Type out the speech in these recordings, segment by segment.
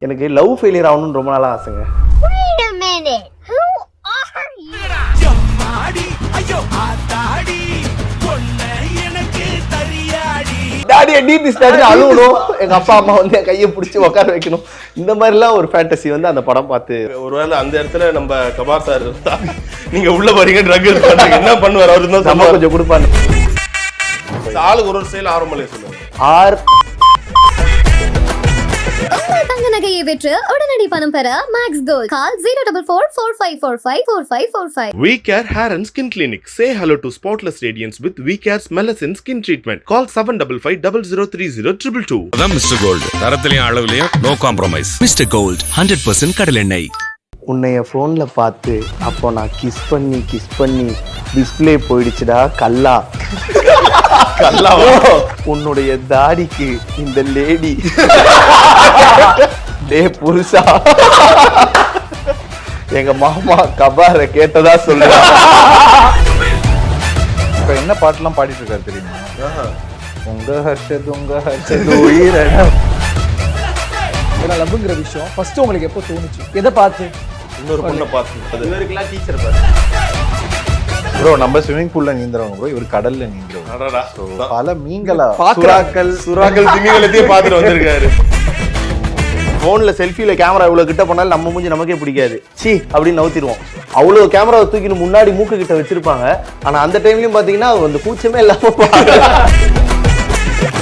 எனக்கு love failure ஆகணும்னு ரொம்ப நாளா ஆசைங்க. Wait a minute. Who are you? Daddy டீ ஸ்டார்ட் அழுவணும், எங்க அப்பா அம்மா வந்து என் கையை பிடிச்சி உட்கார வைக்கணும். இந்த மாதிரிலாம் ஒரு ஃபேண்டசி வந்து அந்த படம் பார்த்து. ஒருவேளை அந்த இடத்துல நம்ம கபார் சார் இருந்தா நீங்க உள்ள போறீங்க ட்ரக் பண்றீங்க என்ன பண்ணுவார் அவர் இருந்தா நம்ம கொஞ்சம் கொடுப்பாரு. ஆளுக்கு ஒரு ஸ்டைல் ஆரம்பலே சொல்லுவாங்க. ஆர் தங்க நகையை வெற்று உடனடி பணம் பெற Max gold call 04445454545. We Care Hair and Skin Clinic. Say hello to spotless radiance with We Care's Melasine Skin Treatment. Call 7555003022. அதான் மிஸ்டர் கோல்ட், தரத்திலையும் அளவுலையும் நோ காம்ப்ரமைஸ். மிஸ்டர் கோல்ட் 100% கடல் எண்ணெய். உன்னைய போன்ல பார்த்து அப்போ நான் கிஸ் பண்ணி டிஸ்பிளே போயிடுச்சுடா கல்லா. உன்னுடைய தாடிக்கு இந்த லேடி டே புருஷா எங்க மாமா கபார கேட்டதா சொல்லுவா. இப்ப என்ன பாட்டுலாம் பாடிட்டு இருக்காரு தெரியுமா? உங்க ஹர்ஷத் லவ்ங்கிற விஷயம் ஃபர்ஸ்ட் உங்களுக்கு எப்போ தோணுச்சு? எதை பார்த்து? இன்னொரு பொண்ணை பார்த்து. இவருக்கெல்லாம் டீச்சர் பாரு ப்ரோ, நம்ம ஸ்விமிங் பூல்ல நீந்துறவங்க ப்ரோ, இவர் கடல்ல நீந்துறவங்க. அடடா. பல மீன்களா சுறாக்கள் திமிங்கலத்தையும் பார்த்துட்டு வந்திருக்காரு. போன்ல செல்ஃபில கேமரா இவ்வளவு கிட்ட பண்ணாலும் நம்ம மூஞ்சி நமக்கே பிடிக்காது. சி அப்படின்னு நவுத்திடுவோம். அவ்வளவு கேமராவை தூக்கிட்டு முன்னாடி மூக்கு கிட்ட வச்சிருப்பாங்க. ஆனா அந்த டைம்லயும் பாத்தீங்கன்னா அந்த கூச்சமே இல்லாம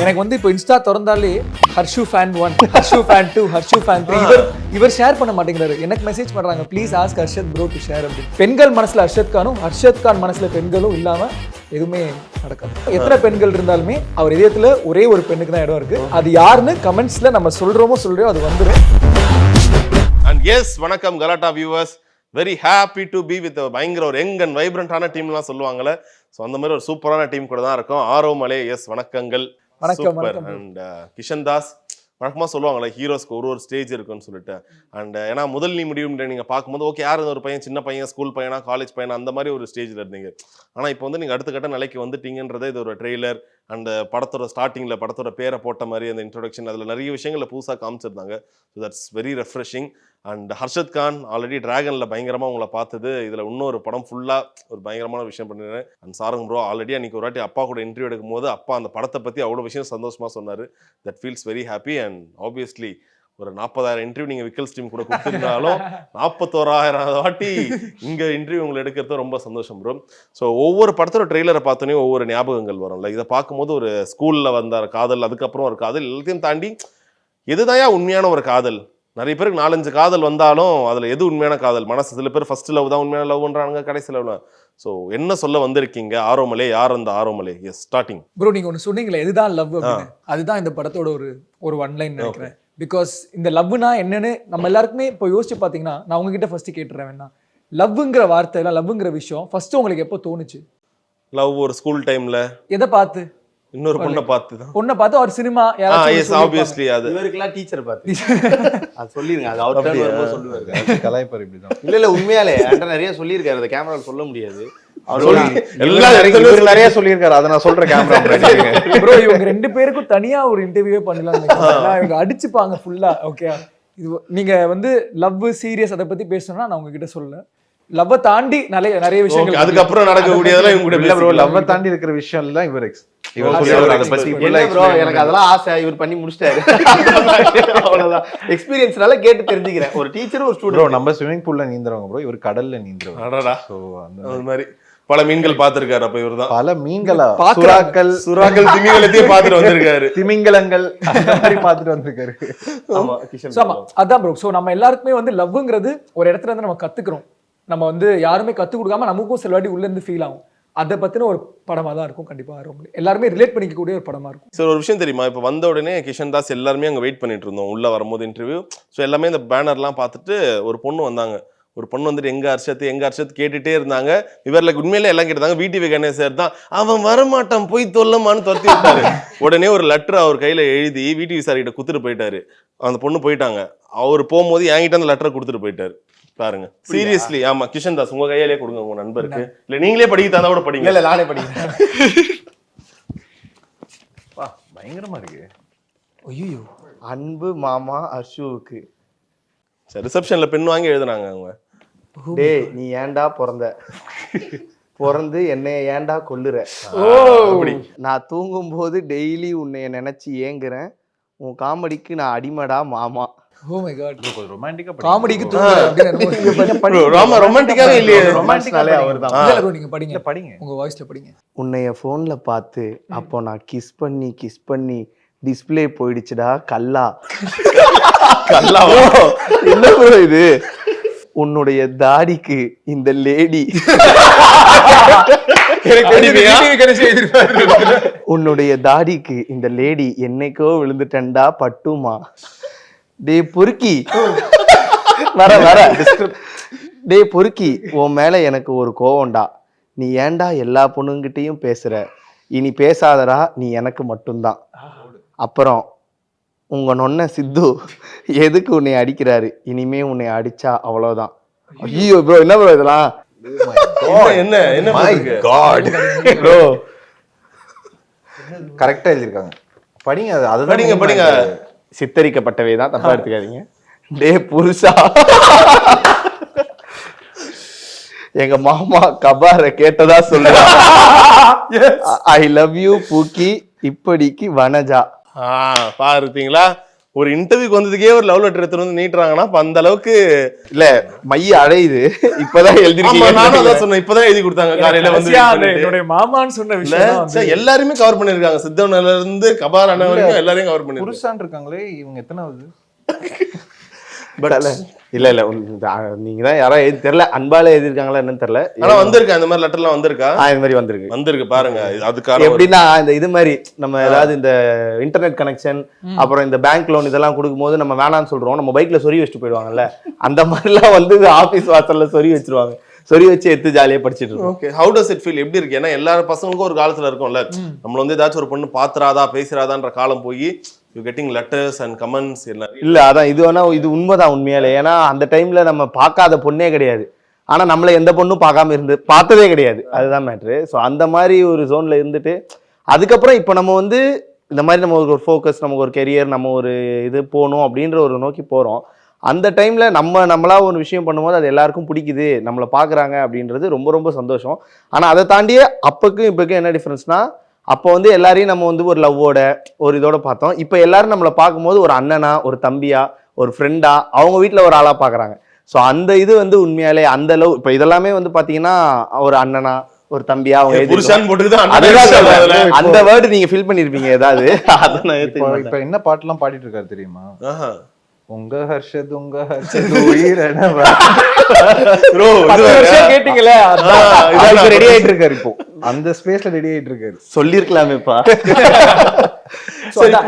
எனக்கு வந்து இப்போ இன்ஸ்டா திறந்தாலே Harshu fan 1, Harshu fan 2, Harshu fan 3. இவர் ஷேர் பண்ண மாட்டேங்கிறாரு. எனக்கு மெசேஜ் பண்றாங்க, please ask Harshad bro to share அப்படின்னு. பெண்கள் மனசுல ஹர்ஷத் கானும், ஹர்ஷத் கான் மனசுல பெண்களும் இல்லாம எதுவுமே நடக்காது. எத்தனை பெண்கள் இருந்தாலுமே அவர் இதயத்துல ஒரே ஒரு பெண்ணுக்கு தான் இடம் இருக்கு. அது யாருன்னு கமெண்ட்ஸ்ல நம்ம சொல்றோமோ அது வந்துடும். அண்ட் எஸ், வணக்கம் கலாட்டா viewers. Very happy to be with பயங்கர ஒரு யங் அண்ட் வைப்ரண்டான டீம்லாம் சொல்லுவாங்கல்ல. ஸோ அந்த மாதிரி ஒரு சூப்பரான டீம் கூட தான் இருக்கும். ஆரோமலே எஸ் வணக்கங்கள். சூப்பர். அண்ட் கிஷன் தாஸ் வழக்கமாக சொல்லுவாங்களே ஹீரோஸ்க்கு ஒரு ஸ்டேஜ் இருக்குன்னு சொல்லிட்டு. அண்ட் ஏன்னா முதல் நீ முடியும் நீங்கள் பார்க்கும்போது ஓகே யார் ஒரு பையன், சின்ன பையன், ஸ்கூல் பையனா, காலேஜ் பையனா, அந்த மாதிரி ஒரு ஸ்டேஜில் இருந்தீங்க. ஆனால் இப்போ வந்து நீங்கள் அடுத்த கட்ட நிலைக்கு வந்துட்டீங்கன்றதே இது ஒரு ட்ரெய்லர் அந்த படத்தோட ஸ்டார்டிங்கில் படத்தோட பேரை போட்ட மாதிரி அந்த இன்ட்ரோடக்ஷன் அதில் நிறைய விஷயங்களை புதுசாக காமிச்சிருந்தாங்க. So that's very refreshing. And Harshad Khan already டிராகனில் பயங்கரமாக உங்களை பார்த்தது. இதில் இன்னொரு படம் ஃபுல்லாக ஒரு பயங்கரமான விஷயம் பண்ணிடுறேன். அண்ட் சாரங் ப்ரோ ஆல்ரெடி அன்றைக்கி ஒரு வாட்டி அப்பா கூட இன்டர்வியூ எடுக்கும் போது அப்பா அந்த படத்தை பற்றி அவ்வளோ விஷயம் சந்தோஷமாக சொன்னார். That feels very happy. And obviously ஒரு 40,000 இன்டர்வியூ நீங்கள் விக்கல் ஸ்ட்ரீம் கூட கொடுத்துருந்தாலும் 41,000 வாட்டி இங்கே இன்டர்வியூ உங்களை எடுக்கிறது ரொம்ப சந்தோஷம் ப்ரோ. ஸோ ஒவ்வொரு படத்தோட ட்ரெய்லரை பார்த்தோன்னே ஒவ்வொரு ஞாபகங்கள் வரும்ல. இதை பார்க்கும்போது ஒரு ஸ்கூலில் வந்த காதல், அதுக்கப்புறம் ஒரு காதல், எல்லாத்தையும் தாண்டி எதுதான் உண்மையான ஒரு காதல்? நிறைய பேருக்கு 4-5 காதல் வந்தாலும் அதில் எது உண்மையான காதல்? மனசு சில பேர் ஃபர்ஸ்ட் லவ் தான் உண்மையான லவ்ன்றாங்க, கடைசி லவ். ஸோ என்ன சொல்ல வந்திருக்கீங்க? ஆரோமலே, யார் அந்த ஆரோமலே? S, starting. ப்ரோ நீங்க ஒன்று சொன்னீங்களே எதுதான் லவ் அப்படின்னு, அதுதான் இந்த படத்தோட ஒரு ஒன்லைன் நினைக்கிறேன். பிகாஸ் இந்த லவ்னா என்னன்னு நம்ம எல்லாருக்குமே இப்போ யோசிச்சு பார்த்தீங்கன்னா, நான் உங்ககிட்ட ஃபர்ஸ்ட் கேட்டுறேன் வேணா, லவ்ங்கிற வார்த்தை இல்லை லவ்ங்கிற விஷயம் ஃபர்ஸ்ட் உங்களுக்கு எப்போ தோணுச்சு? லவ் ஒரு ஸ்கூல் டைம்ல. எதை பார்த்து? இன்னொரு பொண்ணை பார்த்து தான். பொண்ணை பார்த்து ஒரு சினிமா ஆப்வியஸ்லி அது இவருக்கெல்லாம் டீச்சர் பார்த்து அது சொல்லிருங்க. அது அவர் வரும்போது சொல்லுவாரு. கலாய்ப்பார் இப்படிதான். இல்ல உண்மையாலே நிறைய சொல்லியிருக்காரு. அந்த கேமரா சொல்ல முடியாது. நிறைய சொல்லியிருக்காரு. அதை நான் சொல்றேன் கேமரா. ப்ரோ இவங்க 2 பேருக்கும் தனியா ஒரு இன்டர்வியூ பண்ணலாம். இவங்க அடிச்சுப்பாங்க ஃபுல்லா. ஓகே, இது நீங்க வந்து லவ் சீரியஸ் அதை பத்தி பேசணும்னா நான் உங்ககிட்ட சொல்லல. லவ் தாண்டி நிறைய விஷயங்கள் அதுக்கப்புறம் நடக்கக்கூடியதெல்லாம் இவங்க கூட ப்ரோ. லவ் தாண்டி இருக்கிற விஷயம் எல்லாம் இவர் அதை பத்தி எனக்கு அதெல்லாம் ஆசை. இவர் பண்ணி முடிச்சிட்டாரு. அவ்வளவுதான். எக்ஸ்பீரியன்ஸ்னால கேட்டு தெரிஞ்சுக்கிறேன். ஒரு டீச்சர் ஒரு ஸ்டூடெண்ட். நம்ம ஸ்விமிங் பூல்ல நீந்துறவங்க ப்ரோ, இவர் கடல்ல நீந்துறவங்க. அடடா. ஸோ அந்த மாதிரி பல மீன்கள் பார்த்திருக்காரு. அப்ப இவர் தான் பல மீன்களா, சுறாக்கள் திமிங்கலத்தையும் பார்த்துட்டு வந்திருக்காரு. திமிங்கலங்கள் அந்த மாதிரி பார்த்துட்டு வந்திருக்காரு. ஆமா அதான் ப்ரோ. ஸோ நம்ம எல்லாருக்குமே வந்து லவ்ங்கிறது ஒரு இடத்துல இருந்து நம்ம கத்துக்கிறோம். நம்ம வந்து யாருமே கற்றுக் கொடுக்காம நமக்கும் சில வாட்டி உள்ள இருந்து ஃபீல் ஆகும். அதை பத்தின ஒரு படமா தான் இருக்கும். கண்டிப்பா எல்லாருமே ரிலேட் பண்ணிக்கக்கூடிய ஒரு படமா இருக்கும். சார் ஒரு விஷயம் தெரியுமா, இப்போ வந்த உடனே கிஷன் தாஸ் எல்லாருமே அங்கே வெயிட் பண்ணிட்டு இருந்தோம் உள்ள வரும்போது இன்டர்வியூ. ஸோ எல்லாமே இந்த பேனர்லாம் பார்த்துட்டு ஒரு பொண்ணு வந்தாங்க. ஒரு பொண்ணு வந்துட்டு எங்க ஹர்ஷத் கேட்டுட்டே இருந்தாங்க. இவர்களுக்கு உண்மையிலே எல்லாம் கேட்டாங்க. VTV கணேஷ் சார் தான் அவன் வரமாட்டான் போய் தொல்லமான்னு துரத்தி விட்டாரு. உடனே ஒரு லெட்டர் அவர் கையில எழுதி VTV சார் கிட்ட குடுத்துட்டு போயிட்டாரு. அந்த பொண்ணு போயிட்டாங்க. அவர் போகும்போது என்கிட்ட அந்த லெட்டரை கொடுத்துட்டு போயிட்டாரு. பாருங்க சீரியஸ்லி. ஆமா கிஷன் தாஸ் உங்க கையாலே கொடுங்க உங்க நண்பருக்கு. இல்ல நீங்களே படிக்க தந்தா கூட படிங்க. இல்ல நானே படிக்கிறேன். பயங்கரமா இருக்கு. ஐயோ, அன்பு மாமா அர்ஷுவுக்கு சரி, ரிசப்ஷன்ல பெண் வாங்கி எழுதுனாங்க அவங்க. டேய் நீ ஏன்டா பிறந்து என்னைய ஏன்டா கொல்லுற? அப்படி நான் தூங்கும் போது டெய்லி உன்னைய நினைச்சு ஏங்குறேன், உன் காமெடிக்கு நான் அடிமடா மாமா. ஓ மை காட், ரொமான்டிக்கா காமெடிக்கு தூங்குறேன். ரொமான்டிக்காவே இல்லையே. ரொமான்டிக்காலே அவர்தான். இல்ல bro, நீங்க படிங்க படிங்க. உங்க வாய்ஸ்ல படிங்க. உன்னைய போன்ல பார்த்து அப்போ நான் கிஸ் பண்ணி டிஸ்ப்ளே போயிடுச்சுடா கல்லா. கல்லா என்ன bro இது? உன்னுடைய தாடிக்கு இந்த லேடி உன்னுடைய தாடிக்கு இந்த லேடி என்னைக்கோ விழுந்துட்டண்டா பட்டுமா. டே பொறுக்கி வர டே பொறுக்கி, உன் மேல எனக்கு ஒரு கோவம்டா. நீ ஏன்டா எல்லா பொண்ணுங்கிட்டையும் பேசுற? இனி பேசாதடா, நீ எனக்கு மட்டும்தான். அப்புறம் உங்க நொன்ன சித்து எதுக்கு உன்னை அடிக்கிறாரு? இனிமே உன்னை அடிச்சா அவ்வளவுதான். ஐயோ ப்ரோ, என்ன ப்ரோ இதெல்லாம்? என்ன என்ன My இருக்கு? God. ப்ரோ கரெக்டா எழுதிருக்காங்க. படிங்க. அது படிங்க. சித்தரிக்கப்பட்டவை தான், தப்பா எடுத்துக்காதீங்க. டே புருஷா, எங்க மாமா கபார கேட்டதா சொல்றா. ஐ லவ் யூ பூக்கி, இப்படிக்கு வனஜா. பாருத்தீங்களா, ஒரு இன்டர்வியூக்கு வந்ததுக்கே ஒரு லவ் லெட்டர் எடுத்து வந்து நீட்டுறாங்கன்னா அப்ப அந்த அளவுக்கு இல்ல மைய அழையுது. இப்பதான் ஆமா, எழுதிருக்கீங்க. நானும் அதான் சொன்னேன். இப்பதான் எழுதி கொடுத்தாங்க காலையில வந்து என்னுடைய மாமான்னு சொன்ன இல்ல, விஷயம் சரி, எல்லாருமே கவர் பண்ணிருக்காங்க. சித்தவன்ல இருந்து கபார் அண்ணன் வரைக்கும் எல்லாரையும் கவர் பண்ணிருக்காங்க. புருஷான் இருக்காங்களே, இவங்க எத்தனாவது? இல்ல நீங்க தான் யாரா எழுதி தெரியல, அன்பால எழுதிருக்காங்களா என்னன்னு தெரியல. ஆனா வந்திருக்கா இந்த மாதிரி லெட்டர்லாம் வந்திருக்கா? இந்த மாதிரி வந்திருக்கு. வந்திருக்கு பாருங்க. அதுக்கான எப்படின்னா இந்த இது மாதிரி நம்ம ஏதாவது இந்த இன்டர்நெட் கனெக்ஷன், அப்புறம் இந்த பேங்க் லோன் இதெல்லாம் கொடுக்கும்போது நம்ம வேணாம்னு சொல்றோம், நம்ம பைக்ல சொறி வச்சுட்டு போயிடுவாங்கல்ல, அந்த மாதிரிலாம் வந்து ஆபீஸ் வாசல்ல சொறி வச்சிருவாங்க. சொறி வச்சு எடுத்து ஜாலியா படிச்சுட்டு இருக்கோம். Okay, how does it feel? எப்படி இருக்கு? ஏன்னா எல்லா பசங்களுக்கும் ஒரு காலத்துல இருக்கும்ல, நம்மள வந்து ஏதாச்சும் ஒரு பொண்ணு பாத்துறாதா பேசுறாதான்ற காலம் போய் you getting letters and comments எல்லாம். இல்ல அதான் இது வேணா, இது உண்மைதான் உண்மையாலே. ஏன்னா அந்த டைம்ல நம்ம பார்க்காத பொண்ணே கிடையாது, ஆனா நம்மள எந்த பொண்ணும் பார்க்காம பார்த்ததே கிடையாது. அதுதான் மேட்ரு. ஸோ அந்த மாதிரி ஒரு ஜோன்ல இருந்துட்டு அதுக்கப்புறம் இப்போ நம்ம வந்து இந்த மாதிரி நம்ம ஒரு ஃபோக்கஸ், நமக்கு ஒரு கெரியர், நம்ம ஒரு இது போகணும் அப்படின்ற ஒரு நோக்கி போறோம். அந்த டைம்ல நம்மளா ஒரு விஷயம் பண்ணும்போது அது எல்லாருக்கும் பிடிக்குது, நம்மளை பாக்குறாங்க அப்படின்றது ரொம்ப ரொம்ப சந்தோஷம். ஆனா அதை தாண்டியே அப்பக்கும் இப்பக்கும் என்ன டிஃபரன்ஸ்னா, அப்போ வந்து எல்லாரையும் நம்ம வந்து ஒரு லவ்வோட ஒரு இதோட பார்த்தோம். இப்போ எல்லாரும் நம்மளை பார்க்கும்போது ஒரு அண்ணனா, ஒரு தம்பியா, ஒரு ஃப்ரெண்டா, அவங்க வீட்டில் ஒரு ஆளா பாக்குறாங்க. ஸோ அந்த இது வந்து உண்மையாலே அந்த லவ் இப்போ இதெல்லாமே வந்து பாத்தீங்கன்னா ஒரு அண்ணனா, ஒரு தம்பியா, அவங்க அந்த வேர்டு நீங்க ஃபீல் பண்ணிருப்பீங்க ஏதாவது. இப்ப என்ன பாட்டுலாம் பாடிட்டு இருக்காரு தெரியுமா? உங்க ஹர்ஷத் உயிரணவா கேட்டீங்களே, ரெடி ஆயிட்டு இருக்காரு. இப்போ அந்த ஸ்பேஸ்ல ரெடி ஆயிட்டு இருக்காரு. சொல்லிருக்கலாமேப்பா.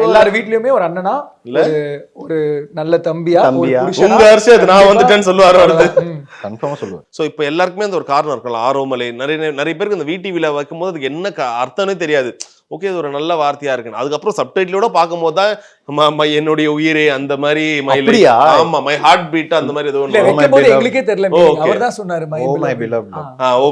எல்லார் வீட்லயுமே ஒரு அண்ணனா, ஒரு நல்ல தம்பியா, உங்க ஹர்ஷத் நான் வந்துட்டேன்னு சொல்லுவாரு. கன்ஃபார்மா சொல்லுவாரு. சோ இப்போ எல்லாருக்குமே அந்த ஒரு காரணம் இருக்கலாம். ஆரோமலை நிறைய பேருக்கு இந்த VTVல வைக்கும்போது அதுக்கு என்ன அர்த்தம்னே தெரியாது. ஓகே, இது ஒரு நல்ல வார்த்தையா இருக்கு. அதுக்கப்புறம் சப்டைட்டிலோட பார்க்கும்போது தான் என்னுடைய உயிரே அந்த மாதிரி மை ஹார்ட் பீட் அந்த மாதிரி ஏதோ எங்களுக்கே தெரியல. அவர்தான் சொன்னாரு ஓ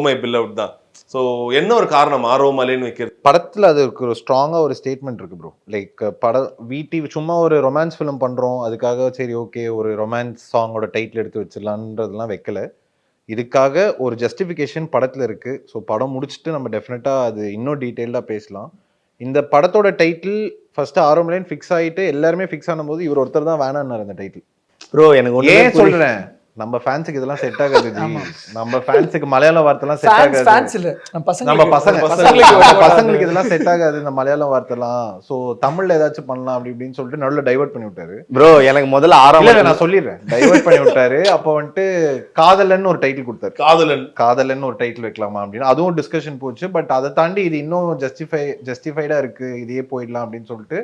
மை பிலவ்ட் தான். சோ என்ன ஒரு காரணம் ஆரோமலைன்னு வைக்கிறது? படத்துல அது ஒரு ஸ்ட்ராங்கா ஒரு ஸ்டேட்மெண்ட் இருக்கு ப்ரோ. லைக் படம் VTV சும்மா ஒரு ரொமான்ஸ் ஃபிலிம் பண்றோம், அதுக்காக சரி ஓகே ஒரு ரொமான்ஸ் சாங்கோட டைட்டில் எடுத்து வச்சிடலான்றதுலாம் வைக்கல. இதுக்காக ஒரு ஜஸ்டிஃபிகேஷன் படத்துல இருக்கு. ஸோ படம் முடிச்சுட்டு நம்ம டெஃபினட்டா அது இன்னும் டீட்டெயில்டா பேசலாம். இந்த படத்தோட டைட்டில் ஃபர்ஸ்ட் ஆரோமலைன்னு ஃபிக்ஸ் ஆயிட்டு எல்லாருமே ஃபிக்ஸ் ஆனும்போது இவர் ஒருத்தர் தான் வேணான்னாரு அந்த டைட்டில். ப்ரோ எனக்கு ஏன் சொல்றேன், நம்ம ஃபேன்ஸுக்கு இதெல்லாம் செட் ஆகாது. நம்ம ஃபேன்ஸுக்கு மலையாள வார்த்தைலாம் செட் ஆகாது. நம்ம பசங்களுக்கு இதெல்லாம் செட் ஆகாது இந்த மலையாள வார்த்தைலாம். சோ தமிழ்ல ஏதாச்சும் பண்ணலாம் அப்படி இப்படின்னு சொல்லிட்டு நடுவுல டைவர்ட் பண்ணி விட்டாரு. ப்ரோ எனக்கு முதல்ல ஆரம்பத்துல நான் சொல்லிடுறேன், டைவர்ட் பண்ணி விட்டாரு. அப்போ வந்துட்டு காதலன்னு ஒரு டைட்டில் கொடுத்தாரு. காதலன்னு ஒரு டைட்டில் வைக்கலாமா அப்படின்னு அதுவும் டிஸ்கஷன் போச்சு. பட் அதை தாண்டி இது இன்னும் ஜஸ்டிஃபைடா இருக்கு, இதையே போயிடலாம் அப்படின்னு சொல்லிட்டு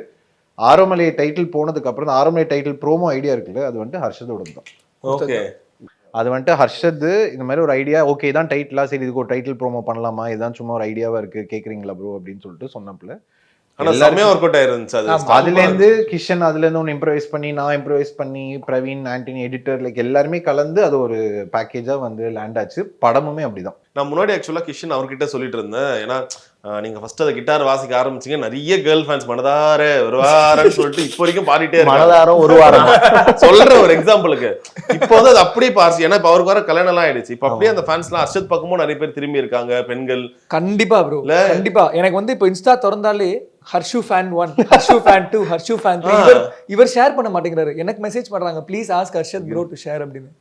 ஆரோமலை டைட்டில் போனதுக்கு அப்புறம் ஆரோமலை டைட்டில் ப்ரோமோ ஐடியா இருக்குல்ல, அது வந்துட்டு ஹர்ஷதோட தான். ஓகே, அது வந்துட்டு ஹர்ஷத் இந்த மாதிரி ஒரு ஐடியா, ஓகே இதான் டைட்டிலா, சரி இதுக்கு ஒரு டைட்டில் ப்ரோமோ பண்ணலாமா, இதுதான் சும்மா ஒரு ஐடியாவா இருக்கு கேக்குறீங்களா ப்ரோ அப்படின்னு சொல்லிட்டு சொன்னப்பல அதுல இருந்து கிஷன் அதுல இருந்து ஒன்னு இம்ப்ரவைஸ் பண்ணி, நான் இம்ப்ரவைஸ் பண்ணி, பிரவீன், ஆண்டனி, எடிட்டர், லைக் எல்லாருமே கலந்து அது ஒரு பேக்கேஜா வந்து லேண்ட் ஆச்சு. படமுமே அப்படிதான். நான் முன்னாடி ஆக்சுவலா கிஷன் அவர்கிட்ட சொல்லிட்டு இருந்தேன். ஏன்னா நீங்க ஃபர்ஸ்ட் அந்த கிட்டார் வாசிக்க ஆரம்பிச்சீங்க, நிறைய கேர்ள் ஃபேன்ஸ் மனதாரே ஒரு வாரம்னு சொல்லிட்டு இப்போ வரைக்கும் பாடிட்டே இருக்காங்க. மனதாரம் ஒரு வாரம் சொல்ற ஒரு எக்ஸாம்பிளுக்கு இப்போ வந்து அது அப்படியே பாருச்சு. ஏன்னா இப்ப அவருக்கு வர கல்யாணம் எல்லாம் ஆயிடுச்சு. இப்ப அப்படியே அந்த ஃபேன்ஸ் எல்லாம் அர்ஷத் பக்கமும் நிறைய பேர் திரும்பி இருக்காங்க, பெண்கள். கண்டிப்பா ப்ரோ, கண்டிப்பா. எனக்கு வந்து இப்போ இன்ஸ்டா திறந்தாலே Harshu fan 1, Harshu fan 2, Harshu fan 3. இவர் ஷேர் பண்ண மாட்டேங்கிறாரு. எனக்கு மெசேஜ் பண்றாங்க, please ask Harshad bro to share அப்படின்னு.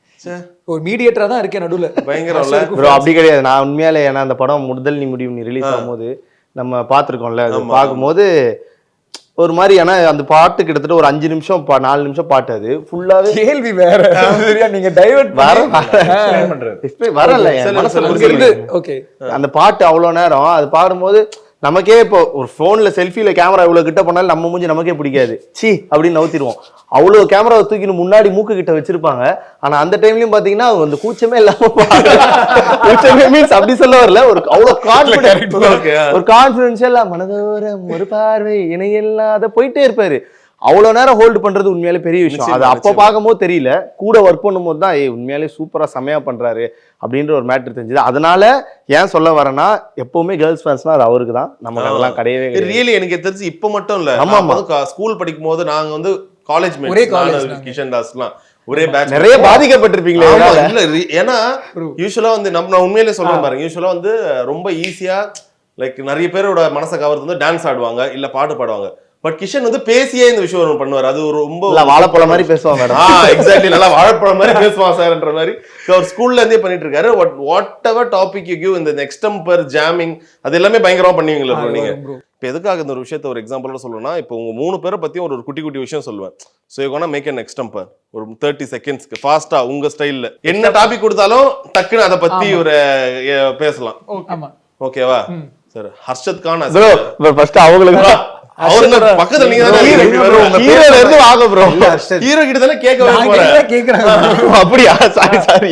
ஒரு மீடியேட்டரா தான் இருக்கேன் நடுவுல. பயங்கரம் ப்ரோ. அப்படி கிடையாது. நான் உண்மையாலே ஏன்னா அந்த படம் முதல் நீ முடியும் நீ ரிலீஸ் ஆகும்போது நம்ம பார்த்துருக்கோம்ல, அது பார்க்கும்போது ஒரு மாதிரி. ஏன்னா அந்த பாட்டு கிட்டத்தட்ட ஒரு 5 நிமிஷம் 4 நிமிஷம் பாட்டு. அது ஃபுல்லாவே கேள்வி வேற. நீங்க டைவர்ட் வரல. ஓகே, அந்த பாட்டு அவ்வளவு நேரம் அது பாடும்போது நமக்கே இப்போ ஒரு போன்ல செல்ஃபில கேமரா இவ்வளவு கிட்ட பண்ணாலும் நம்ம மூஞ்சி நமக்கே பிடிக்காது, சி அப்படின்னு நவுத்திடுவோம். அவ்வளவு கேமராவை தூக்கின்னு முன்னாடி மூக்கு கிட்ட வச்சிருப்பாங்க. ஆனா அந்த டைம்லயும் பாத்தீங்கன்னா அந்த கூச்சமே இல்லாம கூச்சமே மீன்ஸ் அப்படி சொல்ல வரல, ஒரு அவ்வளவு கான்பிடன்ஸ், ஒரு கான்பிடன்ஷியலா மனதோரம் ஒரு பார்வை இணையில்லாத போயிட்டே இருப்பாரு. அவ்வளவு நேரம் ஹோல்டு பண்றது உண்மையாலே பெரிய விஷயம். அது அப்ப பார்க்கும்போது தெரியல, கூட ஒர்க் பண்ணும்போது தான் உண்மையாலே சூப்பரா செமையா பண்றாரு அப்படின்ற ஒரு மேட்டர் தெரிஞ்சது. அதனால ஏன் சொல்ல வரேன்னா, எப்பவுமே கேர்ள்ஸ் ஃபேன்ஸ்னா அது அவருக்கு தான், நமக்கு அதெல்லாம் கிடையவே கிடையாது. ரியலி எனக்கு தெரிஞ்சு இப்ப மட்டும் இல்ல, ஸ்கூல் படிக்கும் போது நாங்க வந்து காலேஜ் கிஷன் தாஸ்லாம் ஒரே பேட்ச், நிறைய பாதிக்கப்பட்டிருப்பீங்களே. ஏன்னா யூசுவலா வந்து நம்ம உண்மையிலே சொல்றேன் பாருங்க, யூசுவலா வந்து ரொம்ப ஈஸியா லைக் நிறைய பேரோட மனசை கவர்றது வந்து டான்ஸ் ஆடுவாங்க இல்ல பாட்டு பாடுவாங்க. பட் கிஷன் வந்து பேசியே இந்த விஷயம் பண்ணுவார். அது ஒரு ரொம்ப வாழைப்பழம் மாதிரி பேசுவாங்க. எக்ஸாக்ட்லி, நல்லா வாழைப்பழம் மாதிரி பேசுவான் சார்ன்ற மாதிரி அவர் ஸ்கூல்ல இருந்தே பண்ணிட்டு இருக்காரு. What ever topic you give, இந்த எக்ஸ்டம்பர் ஜாமிங் அது எல்லாமே பயங்கரமா பண்ணுவீங்களா நீங்க? இப்போ எதுக்காக இந்த ஒரு விஷயத்த ஒரு எக்ஸாம்பிளோட சொல்லணும்னா, இப்போ உங்க 3 பேரை பத்தியும் ஒரு குட்டி குட்டி விஷயம் சொல்லுவேன். So you gonna make an extempore ஒரு 30 செகண்ட்ஸ்க்கு ஃபாஸ்டா உங்க ஸ்டைல்ல என்ன டாபிக் கொடுத்தாலும் டக்குன்னு அதை பத்தி ஒரு பேசலாம். ஓகேவா சார்? ஹர்ஷத் கான் ஃபர்ஸ்ட் அவங்களுக்கு பக்கத்துல நீங்க ஹீரோ கிட்ட தானே கேக்குறாங்க. அப்படியா? சாரி சாரி,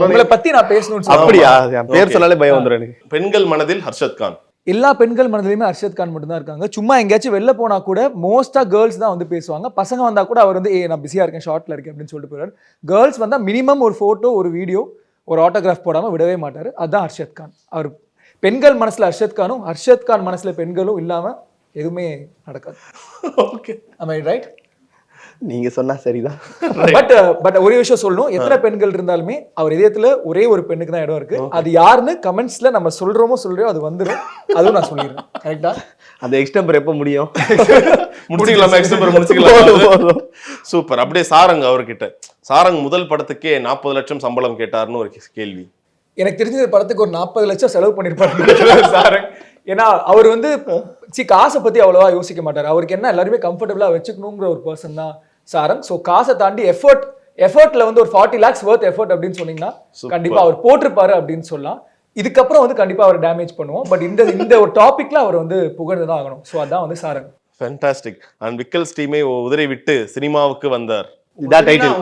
உங்களை பத்தி நான் பேசணும். அப்படியா? என் பேர் சொன்னாலே பயம் வந்துரும் எனக்கு. பெண்கள் மனதில் ஹர்ஷத் கான். எல்லா பெண்கள் மனதிலுமே ஹர்ஷத் கான் மட்டும் தான் இருக்காங்க. சும்மா எங்கேயாச்சும் வெளில போனா கூட மோஸ்டா கேர்ள்ஸ் தான் வந்து பேசுவாங்க. பசங்க வந்தா கூட அவர் வந்து நான் பிஸியா இருக்கேன், ஷார்ட்ல இருக்கேன் அப்படின்னு சொல்லிட்டு போயிடுறாரு. கேர்ள்ஸ் வந்தா மினிமம் ஒரு போட்டோ, ஒரு வீடியோ, ஒரு ஆட்டோகிராஃப் போடாம விடவே மாட்டாரு. அதுதான் ஹர்ஷத் கான். அவர் பெண்கள் மனசுல ஹர்ஷத் கானும், ஹர்ஷத் கான் மனசுல பெண்களும் இல்லாம எதுவுமே நடக்காது. Okay, am I right? நீங்க சொன்னா சரிதான். பட் ஒரே விஷயம் சொல்லணும், எத்தனை பெண்கள் இருந்தாலுமே அவர் இதயத்துல ஒரே ஒரு பெண்ணுக்கு தான் இடம் இருக்கு. அது யாருன்னு கமெண்ட்ஸ்ல நம்ம சொல்றோமோ அது வந்துடும். அதுவும் நான் சொல்லிடுறேன். கரெக்டா? அந்த எக்ஸ்டம்பர் எப்ப முடியும்? முடிச்சுக்கலாம், எக்ஸ்டம்பர் முடிச்சுக்கலாம். சூப்பர். அப்படியே சாரங் அவர்கிட்ட, சாரங் முதல் படத்துக்கே 40 லட்சம் சம்பளம் கேட்டாருன்னு ஒரு கேள்வி. எனக்கு தெரிஞ்ச படத்துக்கு ஒரு 40 லட்சம் செலவு பண்ணிருப்பாரு சாரங். ஏன்னா அவர் வந்து காசை பத்தி அவ்வளவா யோசிக்க மாட்டாரு. அவருக்கு என்ன எல்லாருமே கம்ஃபர்டபுளா வச்சுக்கணுங்கிற ஒரு பர்சன் தான் சாரங். ஸோ காசை தாண்டி எஃபர்ட்ல வந்து ஒரு 40 lakhs worth எஃபர்ட் அப்படின்னு சொன்னீங்கன்னா கண்டிப்பா அவர் போட்டிருப்பாரு அப்படின்னு சொல்லலாம். இதுக்கப்புறம் வந்து கண்டிப்பா அவர் டேமேஜ் பண்ணுவோம். பட் இந்த ஒரு டாபிக்ல அவர் வந்து புகழ்ந்துதான் ஆகணும். ஸோ அதான் வந்து சாரங். ஃபேண்டாஸ்டிக். அண்ட் விக்கல்ஸ் டீமை உதறி விட்டு சினிமாவுக்கு வந்தார். இதான் டைட்டில்.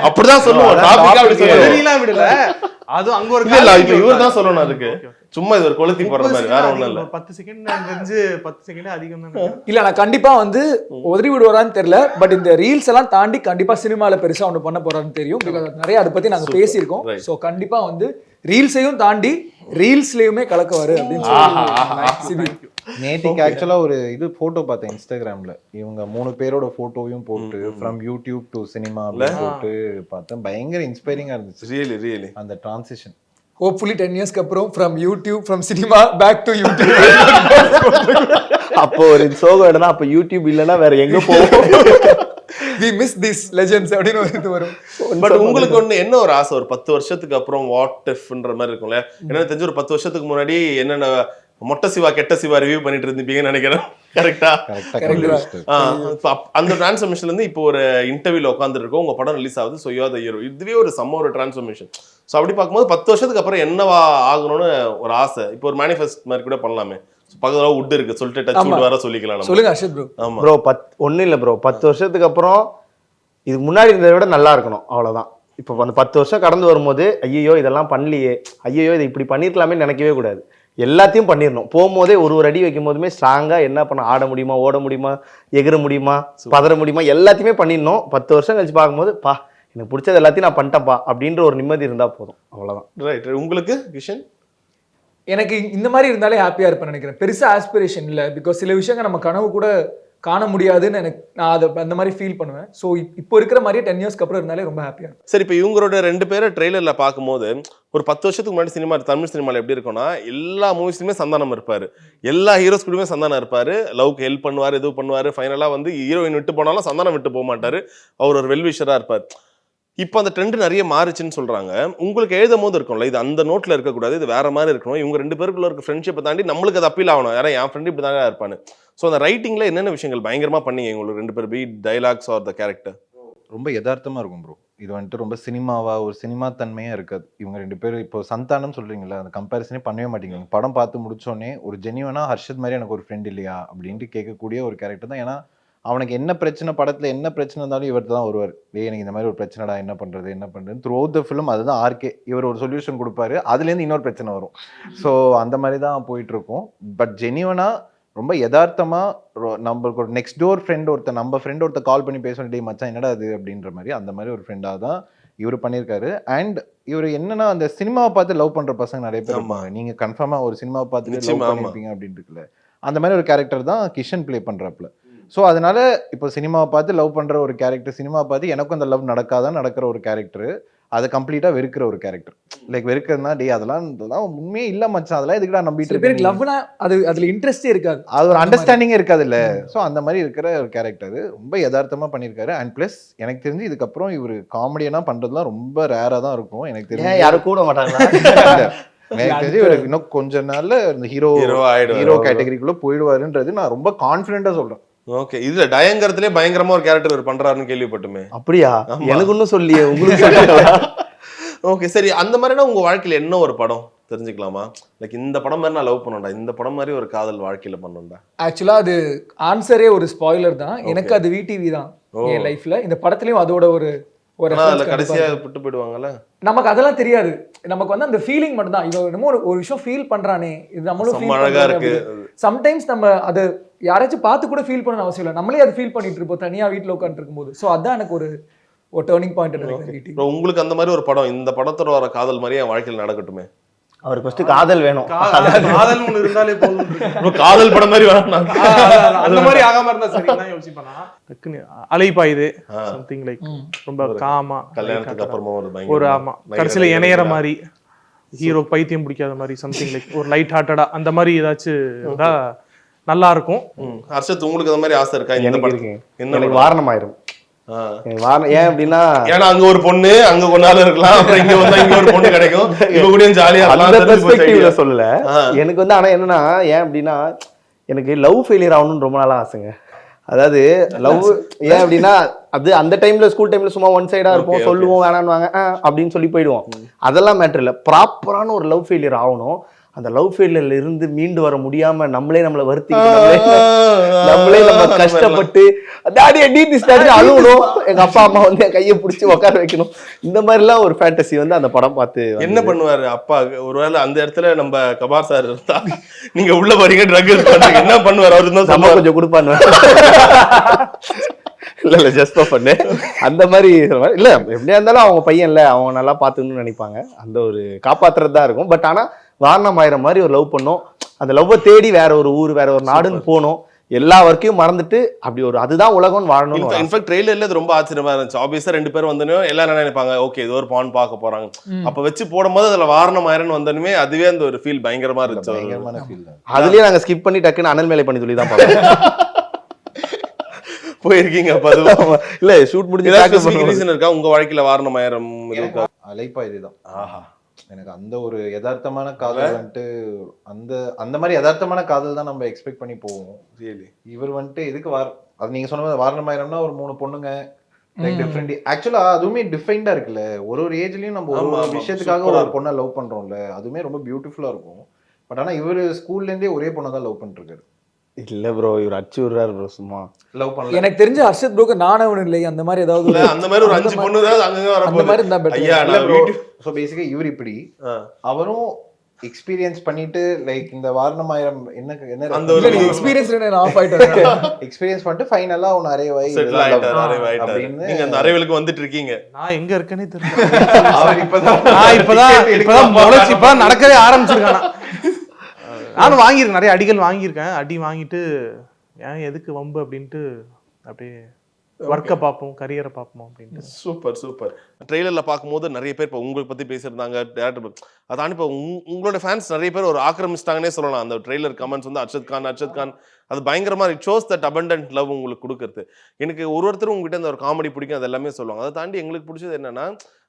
அப்படிதான் சொல்லுவோம். டாபிக் அப்படி சொல்லலாம் விடல. அது அங்க ஒரு இல்ல, இப்ப இவர் தான் சொல்லணும். அதுக்கு சும்மா இது ஒரு கொளுத்தி போற மாதிரி வேற ஒண்ணும் இல்ல. 10 செகண்ட் தெரிஞ்சு 10 செகண்ட் அதிகம் தான். இல்ல, நான் கண்டிப்பா வந்து உதறி விடுவாரான்னு தெரியல. பட் இந்த ரீல்ஸ் எல்லாம் தாண்டி கண்டிப்பா சினிமால பெருசா ஒண்ணு பண்ண போறான்னு தெரியும். நிறைய அதை பத்தி நாங்க பேசியிருக்கோம். சோ கண்டிப்பா வந்து ரீல்ஸையும் தாண்டி ரீல்ஸ்லயுமே கலக்குவாரு அப்படின்னு சொல்லி. நேத்திக்கு ஆக்சுவலா ஒரு இது போட்டோ பார்த்தேன் இன்ஸ்டாகிராம்ல. இவங்க 3 பேரோட போட்டோவையும் போட்டு ஃப்ரம் யூடியூப் டு சினிமா போட்டு பார்த்தேன். பயங்கர இன்ஸ்பைரிங்கா இருந்துச்சு. ரியலி ரியலி அந்த டிரான்சிஷன். ஹோப்ஃபுல்லி 10 yearsக்கு அப்புறம் from YouTube, from cinema back to YouTube. அப்போ ஒரு சோகம் இடனா அப்ப யூடியூப் இல்லைன்னா வேற எங்க போவோம்? we miss these legends அப்படின்னு வந்து வரும். பட் உங்களுக்கு ஒண்ணு என்ன ஒரு ஆசை, ஒரு 10 வருஷத்துக்கு அப்புறம் வாட் இஃப்ன்ற மாதிரி இருக்கும்ல? என்ன தெரிஞ்சு ஒரு 10 வருஷத்துக்கு முன்னாடி என்னென்ன மொட்டை சிவா கெட்ட சிவா ரிவ்யூ பண்ணிட்டு இருந்தீங்கன்னு நினைக்கிறேன். கரெக்டா? அந்த டிரான்ஸ்ஃபர்மேஷன்ல இருந்து இப்போ ஒரு இன்டர்வியூல உட்காந்துட்டு இருக்கோம், உங்க படம் ரிலீஸ் ஆகுது, so you are the hero. இதுவே ஒரு ஒரு டிரான்ஸ்ஃபர்மேஷன். ஸோ அப்படி பார்க்கும்போது 10 வருஷத்துக்கு அப்புறம் என்னவா ஆகணும்னு ஒரு ஆசை. இப்போ ஒரு மேனிஃபெஸ்ட் மாதிரி கூட பண்ணலாமே. பக்கத்துல உட் இருக்கு, சொல்லிட்டு டச் உட் வர சொல்லிக்கலாம். சொல்லுங்க அர்ஷத் ப்ரோ. ஆமா ப்ரோ, ஒன்னும் இல்ல ப்ரோ, 10 வருஷத்துக்கு அப்புறம் இது முன்னாடி இருந்ததை விட நல்லா இருக்கணும், அவ்வளவுதான். இப்போ அந்த 10 வருஷம் கடந்து வரும்போது ஐயோ இதெல்லாம் பண்ணலையே, ஐயோ இதை இப்படி பண்ணிருக்கலாமே நினைக்கவே கூடாது. எல்லாத்தையும் பண்ணிடணும். போகும்போதே ஒரு அடி வைக்கும் போதுமே ஸ்ட்ராங்கா என்ன பண்ண, ஆட முடியுமா, ஓட முடியுமா, எகிர முடியுமா, பதற முடியுமா, எல்லாத்தையுமே பண்ணிடணும். 10 வருஷம் கழிச்சு பார்க்கும்போது எனக்கு பிடிச்சது எல்லாத்தையும் நான் பண்ணிட்டேன்ப்பா அப்படின்ற ஒரு நிம்மதி இருந்தா போதும், அவ்வளவுதான். ரைட். உங்களுக்கு கிஷன்? எனக்கு இந்த மாதிரி இருந்தாலே ஹாப்பியாக இருப்பேன்னு நினைக்கிறேன். பெருசாக ஆஸ்பிரேஷன் இல்லை, பிகாஸ் சில விஷயங்கள் நம்ம கனவு கூட காண முடியாதுன்னு நான் அதை அந்த மாதிரி ஃபீல் பண்ணுவேன். ஸோ இப்போ இருக்கிற மாதிரியே 10 இயர்ஸ்க்கு அப்புறம் இருந்தாலே ரொம்ப ஹாப்பியாக இருக்கும். சரி, இப்போ இவங்களோட 2 பேரை ட்ரெய்லரில் பார்க்கும்போது ஒரு 10 வருஷத்துக்கு முன்னாடி சினிமா, தமிழ் சினிமாவில் எப்படி இருக்கும்னா எல்லா மூவிஸ்லையுமே சந்தானம் இருப்பார், எல்லா ஹீரோஸ் கூடயுமே சந்தானம் இருப்பார், லவ்க்கு ஹெல்ப் பண்ணுவார், இது பண்ணுவார், ஃபைனலாக வந்து ஹீரோயின் விட்டு போனாலும் சந்தானம் விட்டு போக மாட்டார், அவர் ஒரு வெல்விஷராக இருப்பார். இப்போ அந்த ட்ரெண்ட் நிறைய மாறுச்சுன்னு சொல்றாங்க. உங்களுக்கு எழுதும் போது இருக்கும்ல, இது அந்த நோட்ல இருக்கக்கூடாது, இது வேற மாதிரி இருக்கணும், இவங்க 2 பேருக்குள்ள இருக்க ஃப்ரெண்ட்ஷிப்பை தாண்டி நம்மளுக்கு அது அப்பீல் ஆகணும், யாரா என் ஃப்ரெண்ட் இப்படி தானே இருப்பான்னு. ஸோ அந்த ரைட்டிங்ல என்னென்ன விஷயங்கள் பயங்கரமா பண்ணீங்க உங்களுக்கு 2 பேர், beat dialogues or the character? ரொம்ப யதார்த்தமா இருக்கும் ப்ரோ. இது வந்துட்டு ரொம்ப சினிமாவா, ஒரு சினிமா தன்மையா இருக்காது. இவங்க 2 பேரும் இப்போ சந்தானம் சொல்றீங்களா, அந்த கம்பேரிசனே பண்ணவே மாட்டீங்க. படம் பார்த்து முடிச்சோடனே ஒரு ஜெனியூனா ஹர்ஷத் மாதிரி எனக்கு ஒரு ஃப்ரெண்ட் இல்லையா அப்படின்ட்டு கேட்கக்கூடிய ஒரு கேரக்டர் தான். ஏன்னா அவனுக்கு என்ன பிரச்சனை, படத்துல என்ன பிரச்சனை இருந்தாலும் இவர் தான் வருவார். எனக்கு இந்த மாதிரி ஒரு பிரச்சனைடா, என்ன பண்றது த்ரூ அவுட் த ஃபிலிம். அதுதான் ஆர்கே. இவர் ஒரு சொல்யூஷன் கொடுப்பாரு, அதுலேருந்து இன்னொரு பிரச்சனை வரும். ஸோ அந்த மாதிரி தான் போயிட்டு இருக்கும். பட் ஜெனியூனா ரொம்ப யதார்த்தமா நம்மளுக்கு ஒரு நெக்ஸ்ட் டோர் ஃப்ரெண்ட் ஒருத்தர், நம்ம ஃப்ரெண்ட் ஒருத்தர் கால் பண்ணி பேச வேண்டிய மச்சான் என்னடா அது அப்படின்ற மாதிரி, அந்த மாதிரி ஒரு ஃப்ரெண்டாக தான் இவர் பண்ணியிருக்காரு. அண்ட் இவர் என்னன்னா அந்த சினிமாவை பார்த்து லவ் பண்ற பசங்க நிறைய பேர் இருப்பாங்க. நீங்க கன்ஃபார்மா ஒரு சினிமாவை பார்த்துட்டு லவ் பண்ணிருப்பீங்க அப்படின்னு இருக்குல்ல, அந்த மாதிரி ஒரு கேரக்டர் தான் கிஷன் பிளே பண்றாப்புல. ஸோ அதனால இப்போ சினிமாவை பார்த்து லவ் பண்ற ஒரு கேரக்டர், சினிமாவை பார்த்து எனக்கும் அந்த லவ் நடக்காதான் நடக்கிற ஒரு கேரக்டர், அதை கம்ப்ளீட்டா வெறுக்கிற ஒரு கேரக்டர். லைக் வெறுக்கிறதுனா டே அதெல்லாம் உண்மையே இல்ல மச்சான், அதெல்லாம் எதுக்குடா நம்பிட்டு பேருக்கு லவ்னா அதுல இன்ட்ரெஸ்டே இருக்காது, அது ஒரு அண்டர்ஸ்டாண்டிங்கே இருக்காது இல்ல. ஸோ அந்த மாதிரி இருக்கிற ஒரு கேரக்டர் ரொம்ப யதார்த்தமா பண்ணியிருக்காரு. அண்ட் பிளஸ் எனக்கு தெரிஞ்சு இதுக்கப்புறம் இவர் காமெடியனா பண்றதுலாம் ரொம்ப ரேரா தான் இருக்கும். எனக்கு தெரிஞ்சு யாரும் கூட மாட்டாங்களா? எனக்கு தெரிஞ்சு இவருக்கு இன்னும் கொஞ்ச நாள்ல இந்த ஹீரோ கேட்டகரிக்குள்ள போயிடுவாருன்றது நான் ரொம்ப கான்ஃபிடென்ட்டா சொல்றேன். ஓகே, இதுல டயங்கரத்திலே பயங்கரமா ஒரு கேரக்டர் பண்றாருன்னு கேள்விப்பட்டுமே. அப்படியா? எனக்கு ஒன்னும் சொல்லியே, உங்களுக்கு. ஓகே, சரி. அந்த மாதிரினா உங்க வாழ்க்கையில என்ன ஒரு படம் தெரிஞ்சுக்கலாமா? லைக் இந்த படம் மாதிரி நான் லவ் பண்ணணும்டா, இந்த படம் மாதிரி ஒரு காதல் வாழ்க்கையில பண்ணணும்டா. ஆக்சுவலா அது ஆன்சரே ஒரு ஸ்பாயிலர் தான். எனக்கு அது விடிவி தான் என் லைஃப்ல. இந்த படத்துலயும் அதோட ஒரு கடைசியா விட்டு போயிடுவாங்கல்ல, நமக்கு அதெல்லாம் தெரியாது. நமக்கு வந்து அந்த ஃபீலிங் மட்டும் தான். இவன் என்னமோ ஒரு விஷயம் ஃபீல் பண்றானே, இது நம்மளும் அழகா இருக்கு. சம்டைம்ஸ் நம்ம அது யாராச்சும் பார்த்து கூட ஃபீல் பண்ண அவசியம் இல்லை, நம்மளே அதை ஃபீல் பண்ணிட்டு இருப்போம் தனியா வீட்டுல உட்காந்து இருக்கும்போது. ஸோ அதான் எனக்கு ஒரு டேர்னிங் பாயிண்ட். உங்களுக்கு அந்த மாதிரி ஒரு படம், இந்த படத்தோட வர காதல் மாதிரி என் வாழ்க்கையில் நடக்கட்டுமே. அவருக்கு ஃபர்ஸ்ட் காதல் வேணும். காதல் ஒண்ணு இருந்தாலே போதும். காதல் படம் மாதிரி வேணும், அந்த மாதிரி ஆகாம இருந்தா சரி தான் யோசிப்பேனா. டக்குன்னு அலைப்பாயுது சம்திங் லைக் ரொம்ப காமா, கல்யாணத்துக்கு அப்புறமா ஒரு ஆமா கடைசியில இணையற மாதிரி, ஹீரோ பைத்தியம் பிடிக்காத மாதிரி சம்திங் லைக் ஒரு லைட் ஹார்ட்டடா அந்த மாதிரி ஏதாச்சும் இருந்தா நல்லா இருக்கும். ஹர்ஷத், உங்களுக்கு அந்த மாதிரி ஆசை இருக்கா? எனக்கு வாரணம் ஆயிரும். ஏன் அப்படின்னா, ஏன்னா அங்க ஒரு பொண்ணு, அங்க கொண்டாட இருக்கலாம், அப்புறம் இங்க வந்தா இங்க ஒரு பொண்ணு கிடைக்கும், இவ கூட ஜாலியா இருக்கலாம் சொல்லல. எனக்கு வந்து ஆனா என்னன்னா, ஏன் அப்படின்னா எனக்கு லவ் ஃபெயிலியர் ஆகணும்னு ரொம்ப நாளா ஆசைங்க. அதாவது லவ் ஏன் அப்படின்னா, அது அந்த டைம்ல ஸ்கூல் டைம்ல சும்மா ஒன் சைடா இருப்போம், சொல்லுவோம் வேணான்னு அப்படின்னு சொல்லி போயிடுவோம். அதெல்லாம் மேட்டர் இல்ல, ப்ராப்பரான ஒரு லவ் ஃபெயிலியர் ஆகணும். அந்த லவ் ஃபெயிலியர்ல இருந்து மீண்டு வர முடியாம நம்மளே நம்மளை வருத்தி, நம்மளே நம்ம கஷ்டப்பட்டு அழுவணும், எங்க அப்பா அம்மா வந்து என் கையை பிடிச்சி உட்கார வைக்கணும். இந்த மாதிரி எல்லாம் ஒரு ஃபேண்டசி வந்து அந்த படம் பார்த்து. என்ன பண்ணுவாரு அப்பா? ஒருவேளை அந்த இடத்துல நம்ம கபார் சார் இருந்தா, நீங்க உள்ள வரீங்க ட்ரக் என்ன பண்ணுவாரு? அவரு தான் நம்ம கொஞ்சம் கொடுப்பாங்க. இல்ல ஜஸ்ட் பண்ணு அந்த மாதிரி இல்ல, எப்படியா இருந்தாலும் அவங்க பையன் இல்ல, அவங்க நல்லா பாத்துக்கணும்னு நினைப்பாங்க. அந்த ஒரு காப்பாத்துறது தான் இருக்கும். பட் ஆனா வாரணம் ஆயிரம் மாதிரி ஒரு லவ் பண்ணோம், அந்த லவ்வை தேடி வேற ஒரு ஊர் வேற ஒரு நாடுன்னு போனோம், எல்லா வரைக்கும் மறந்துட்டு அப்படி ஒரு அதுதான் உலகம் வாழணும். இன்ஃபேக்ட் ட்ரெய்லர்ல இது ரொம்ப ஆச்சரியமா இருந்துச்சு. ஆப்வியஸா 2 பேரும் வந்தனே எல்லாரும் என்ன நினைப்பாங்க, ஓகே இது ஒரு பான் பார்க்க போறாங்க. அப்ப வச்சு போடும்போது அதுல வாரணம் ஆயிரம் வந்தனுமே அதுவே அந்த ஒரு ஃபீல் பயங்கரமா இருந்துச்சு. பயங்கரமான ஃபீல் தான். அதுலயே நாங்க ஸ்கிப் பண்ணி டக்குன்னு அனல் மேலே பண்ணி சொல்லி தான் பார்த்தோம். போயிருக்கீங்க அப்ப? இல்ல ஷூட் முடிஞ்சு ரீசன் இருக்கா உங்க வாழ்க்கையில வாரணம் ஆயிரம் இருக்கா? அலைப்பா இதுதான். ஆஹா, எனக்கு அந்த ஒரு யதார்த்தமான காதல் வந்துட்டு அந்த மாதிரி யதார்த்தமான காதல் தான் நம்ம எக்ஸ்பெக்ட் பண்ணி போவோம். இவர் வந்துட்டு எதுக்கு அது நீங்க சொன்ன வாரணமாயிரம்னா ஒரு 3 பொண்ணுங்க டிஃப்ரெண்ட். ஆக்சுவலா அதுவுமே டிஃபைன்டா இருக்குல்ல, ஒரு ஏஜ்லயும் நம்ம ஒரு விஷயத்துக்காக ஒரு பொண்ணை லவ் பண்றோம்ல, அதுவுமே ரொம்ப பியூட்டிஃபுல்லா இருக்கும். பட் ஆனா இவர் ஸ்கூல்ல இருந்தே ஒரே பொண்ணை தான் லவ் பண்ணிட்டு இருக்காரு. இல்ல ப்ரோ, இவர் அடிச்சு விடுறாரு ப்ரோ சும்மா. லவ் பண்ணல. எனக்கு தெரிஞ்ச ஹர்ஷத் ப்ரோக்கு நானவன் இல்லை அந்த மாதிரி ஏதாவது அந்த மாதிரி ஒரு 5 பொண்ணு தான் அங்கங்க வர அந்த மாதிரி இருந்தா பெட்டர். சோ பேசிக்கா இவர் இப்படி, அவரும் எக்ஸ்பீரியன்ஸ் பண்ணிட்டு லைக் இந்த வாரணமாயிரம் என்ன அந்த ஒரு எக்ஸ்பீரியன்ஸ் ஆஃப் ஆயிட்டு எக்ஸ்பீரியன்ஸ் பண்ணிட்டு ஃபைனலா ஒன்னு அரைவாய் செட்டில் ஆயிட்டாரு அரைவாயிட்டாரு அப்படின்னு நீங்க அந்த அரைவலுக்கு வந்துட்டு இருக்கீங்க நான் எங்க இருக்கேனே தெரியல. அவர் இப்பதான் நான் இப்பதான் முளைச்சு இப்பதான் நடக்கவே ஆரம்பிச்சிருக்கானா. நானும் வாங்கியிருக்கேன், நிறைய அடிகள் வாங்கியிருக்கேன். அடி வாங்கிட்டு ஏன் எதுக்கு வம்பு அப்படின்ட்டு அப்படியே ஒர்க்கை பார்ப்போம், கரியரை பார்ப்போம் அப்படின்ட்டு. Super super. ட்ரெய்லர்ல பார்க்கும்போது நிறைய பேர் இப்போ உங்களுக்கு பத்தி பேசியிருந்தாங்க, டேரக்டர் அதான் இப்போ உங்களோட ஃபேன்ஸ் நிறைய பேர் ஒரு ஆக்கிரமிச்சிட்டாங்கன்னே சொல்லலாம். அந்த ட்ரெய்லர் கமெண்ட்ஸ் வந்து அர்ஷத் கான் அது பயங்கரமா it shows that abundant love உங்களுக்கு கொடுக்குறது. எனக்கு ஒருத்தரும் உங்ககிட்ட இந்த ஒரு காமெடி பிடிக்கும், அது எல்லாமே சொல்லுவாங்க. அதை தாண்டி எங்களுக்கு பிடிச்சது என்னன்னா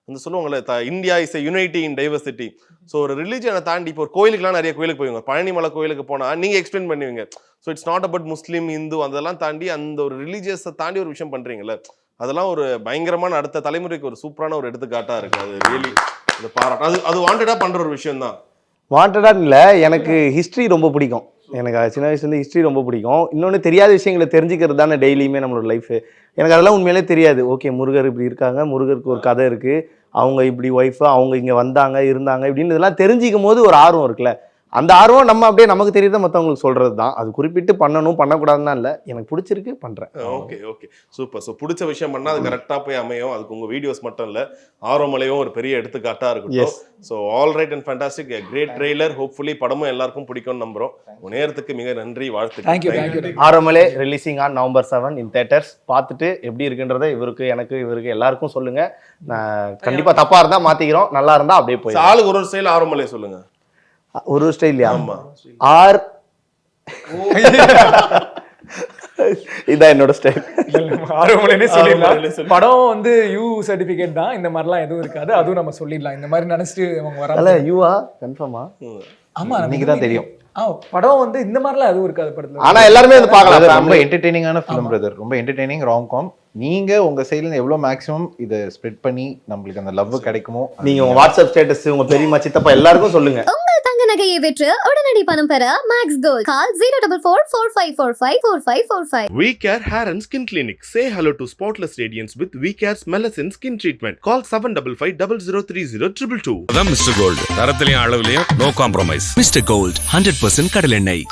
அந்த சொல்லுவாங்கல்ல, India is a unity in diversity. So ஒரு ரிலிஜனை தாண்டி இப்போ ஒரு கோயிலுக்குலாம் நிறைய கோயிலுக்கு போய்ங்க, பழனிமலை கோயிலுக்கு போனால் நீங்கள் எக்ஸ்பிளைன் பண்ணுவீங்க. ஸோ இட்ஸ் நாட் அபவுட் முஸ்லீம் இந்து அதெல்லாம் தாண்டி அந்த ஒரு ரிலீஜியஸை தாண்டி ஒரு விஷயம் பண்ணுறீங்கல்ல, அதெல்லாம் ஒரு பயங்கரமான அடுத்த தலைமுறைக்கு ஒரு சூப்பரான ஒரு எடுத்துக்காட்டாக இருக்குது. அது ரியலி இந்த பாராட்டு. அது வாண்டடாக பண்ணுற ஒரு விஷயம் தான். வாண்டடாக இல்லை, எனக்கு ஹிஸ்ட்ரி ரொம்ப பிடிக்கும். எனக்கு சின்ன வயசுலேருந்து ஹிஸ்ட்ரி ரொம்ப பிடிக்கும். இன்னொன்று தெரியாத விஷயங்களை தெரிஞ்சுக்கிறது தானே டெய்லியுமே நம்மளோட லைஃபு. எனக்கு அதெல்லாம் உண்மையிலே தெரியாது. ஓகே, முருகர் இப்படி இருக்காங்க, முருகருக்கு ஒரு கதை இருக்குது, அவங்க இப்படி ஒய்ஃபு, அவங்க இங்கே வந்தாங்க இருந்தாங்க இப்படின்னு இதெல்லாம் தெரிஞ்சிக்கும் போது ஒரு ஆர்வம் இருக்குல்ல, அந்த ஆர்வம் நம்ம அப்படியே நமக்கு தெரியுத மற்றவங்களுக்கு சொல்கிறது தான். அது குறிப்பிட்டு பண்ணணும் பண்ணக்கூடாதுன்னு இல்லை, எனக்கு பிடிச்சிருக்கு பண்ணுறேன். Okay okay super. ஸோ பிடிச்ச விஷயம் பண்ணால் அது கரெக்டாக போய் அமையும். அதுக்கு உங்கள் வீடியோஸ் மட்டும் இல்லை, ஆரோமலையும் ஒரு பெரிய எடுத்துக்காட்டாக இருக்கட்டும். So all right and fantastic, great trailer. Hopefully படமும் எல்லாருக்கும் பிடிக்கும்னு நம்புகிறோம். நேரத்துக்கு மிக நன்றி, வாழ்த்துக்கள். Aaromaley releasing on November 7 in theatres. பார்த்துட்டு எப்படி இருக்குன்றதை இவருக்கு எல்லாருக்கும் சொல்லுங்கள். நான் கண்டிப்பாக தப்பாக இருந்தால் மாற்றிக்கிறோம், நல்லா இருந்தால் அப்படியே போய் ஆளுக்கு ஒரு ஸ்டைல் ஆரோமலை சொல்லுங்க. ஒரு ஸ்டைல்யா? ஆமா, இதான் என்னோட ஸ்டைல். ஆரோமலைனே சொல்லிடலாம். படம் வந்து யூ சர்டிபிகேட் தான், இந்த மாதிரிலாம் எதுவும் இருக்காது. அதுவும் நம்ம சொல்லிடலாம். இந்த மாதிரி நினைச்சிட்டு அவங்க வராங்க. யூவா கன்ஃபார்மா? ஆமா, இன்னைக்கு தான் தெரியும். படம் வந்து இந்த மாதிரிலாம் எதுவும் இருக்காது படத்துல. ஆனா எல்லாருமே வந்து பார்க்கலாம். ரொம்ப என்டர்டெய்னிங்கான ஃபிலிம் பிரதர், ரொம்ப என்டர்டெய்னிங் ராம்காம். நீங்க உங்க சைடுல எவ்வளவு மேக்ஸிமம் இதை ஸ்ப்ரெட் பண்ணி நம்மளுக்கு அந்த லவ் கிடைக்குமோ, நீங்க உங்க வாட்ஸ்அப் ஸ்டேட்டஸ், உங்க பெரியம்மா சித்தப்பா எல்லாருக்கும் சொல்லுங்க. உங்கள் தங்க நகையை விற்று உடனடி பணம் பெற Max gold. Call 04445454545. VCare Hair and Skin Clinic. Say hello to spotless radiance with VCare's Melasine Skin Treatment. Call 7550030222. அதான் மிஸ்டர் கோல்டு, தரத்திலையும் அளவுலையும் நோ காம்ப்ரமைஸ். மிஸ்டர் கோல்ட் 100% கடலெண்ணெய்.